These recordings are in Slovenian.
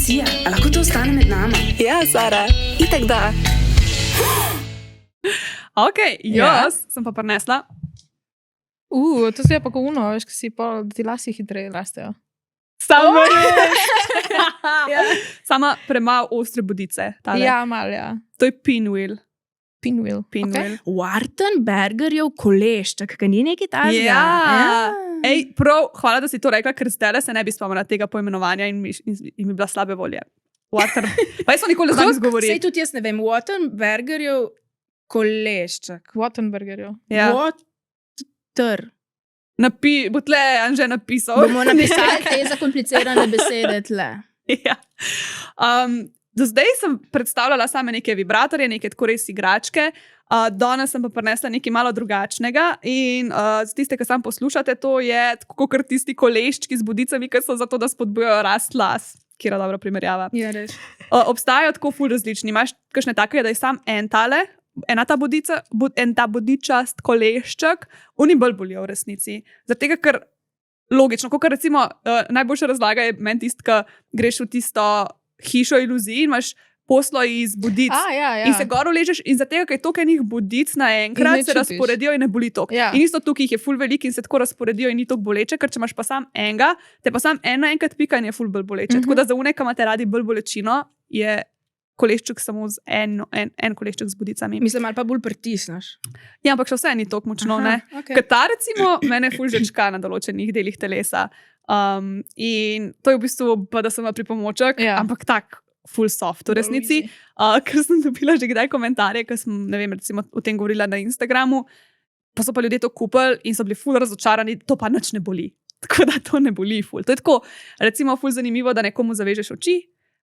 Lucija, a lahko to ostane med nami? Ja, Sara, itak da. Ok, jaz sem pa prinesla. To se je pa koguno, veš, ki si pa, da ti lasi hitreje rastejo. Sama Sama premalo ostre bodice. Tale. Ja, mal, ja. To je pinwheel. Pinwheel. Pinwheel. Wartenbergerjev kolešček, ki ni neki tajega. Ja. Ej, prav, hvala, da si to rekla, ker zdaj se ne bi spomnila tega poimenovanja in mi bila slabe volje. Pa jaz sem nikoli znam izgovoriti. Sej tudi jaz ne vem, Wartenbergerjev kolešček. Wattenbergerjev. Ja. Water. Bo tle Anže napisal. Bomo napisali te zakomplicirane besede tle. Ja. Do zdaj sem predstavljala same neke vibratorje, neke tako res igračke. Danes sem pa prinesla nekaj malo drugačnega in za tiste, ki sam poslušate, to je tako kot tisti koleščki z bodicami, ki so zato, da spodbujajo rast las. Kjera dobra primerjava. Ja, res. Obstajajo tako ful različni. Imaš kakšne take, da je sam ena ta bodica, en ta bodičast kolešček, oni bolj bolijo v resnici. Zato tega, ker logično, kot recimo najboljša razlaga je meni tist, ki greš v tisto hišo iluzij in imaš poslo iz bodic. Ja. In se gor uležeš in zato, ker je toliko enih bodic naenkrat, se čutiš. razporedijo in ne boli toliko. Ja. In isto tukaj jih je ful veliko in se tako razporedijo in ni toliko boleče, ker če imaš pa sam enega, te pa sam enkrat pika in je ful bolj boleče. Tako da za une, ki imate radi bolj bolečino, je kolešček samo z en kolešček z bodicami. Mislim, ali pa bolj pritisneš. Ja, ampak še vse ni toliko močno, ne? Okay. Ker ta recimo mene ful žečka na določenih delih telesa. In to je v bistvu pa, da sem v pripomoček, ampak tak full soft v resnici. Ker sem dobila že kdaj komentarje, ker sem, ne vem, recimo o tem govorila na Instagramu, pa so pa ljudje to kupili in so bili ful razočarani, to pa nič ne boli. Tako da to ne boli ful. To je tako, recimo ful zanimivo, da nekomu zavežeš oči,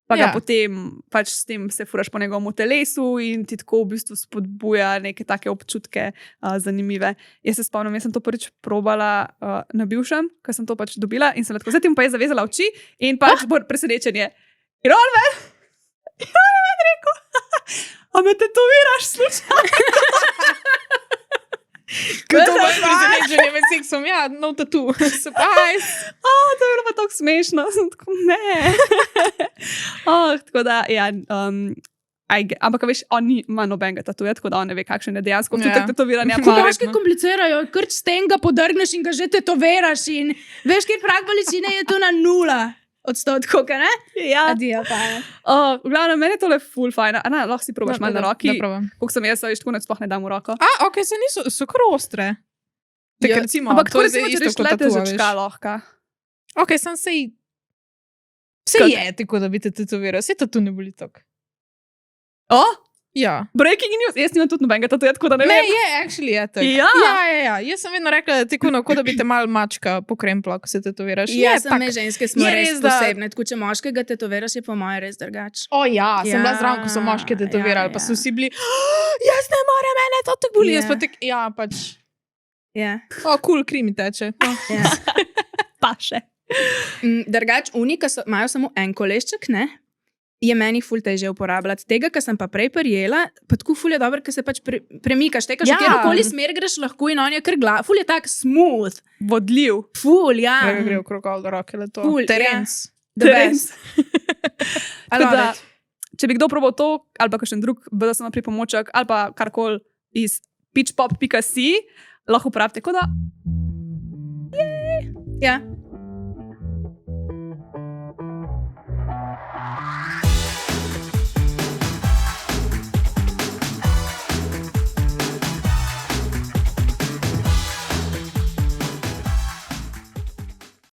pa ga potem pač s tem se furaš po njegovem telesu in ti tako v bistvu spodbuja neke take občutke zanimive. Jaz se spomnim, jaz sem to prvič probala na bivšem, ker sem to pač dobila in sem tako, zdaj pa je zavezala oči in pač bo presenečenje. In on meni rekel, a me tetoviraš slučajno? Kot to je presenečenje med seksom, ja, no tattoo, surprise. To je bilo pa tako smešno, sem tako, ne. Tako da, ja, ampak veš, on ima nobenega tatuja, tako da on ne ve, kakšen je dejansko občutek tetoviranja. Moški komplicirajo, krč stenga podrgneš in ga že tetoviraš in veš, kjer prag bolečine je to na 0%, kaj ne? Ja. Adijo, pa je. V glavnem, meni je tole ful fajn. Lahko si probaš malo na roki. Da probam. Koliko sem jaz, veš, tako ne sploh ne dam v roko. Ok, se niso, so kar ostre. Tak, recimo, ampak to tako je zdaj recimo, če isto reš kot lete tatua, žečka veš. lahko. Ok, sem se je tako, da bi te tetoviral. Se to tu ne boli tok. Ja. Breaking news. Jaz nimam tudi nobenega tatuja, tako da ne Ne, vem. je, actually je tako. Ja. Jaz sem vedno rekla, da je tako, kot da bi te mal mačka pokrempla, ko se tetoviraš. Ja, Je same tak. ženske smo Je res res, da- posebne. Tako, če moškega tetoviraš, je po moje res drugač. Sem bila zraven, ko so moške tetovirali, pa so vsi bili, jaz ne morem, mene to tako boli. Jaz pa tak, pač, Ja. cool, kri mi teče. Ja. Pa še. Drugač, unika imajo samo en kolešček, ne? Je meni ful težje uporabljati. Tega, kar sem pa prej prijela, pa tako ful je dobro, ker se pač premikaš. Tega, že kjerokoli smer greš lahko in on je kar ful je tak smooth. Vodljiv. Ful, ja. Gre v krog do roke, le to. Ful, Terence. The best. Tako da, če bi kdo probal to, ali pa kakšen drug BDSM pripomoček, ali pa karkoli iz pitchpop.si, lahko uporabite. Tako da, Ja.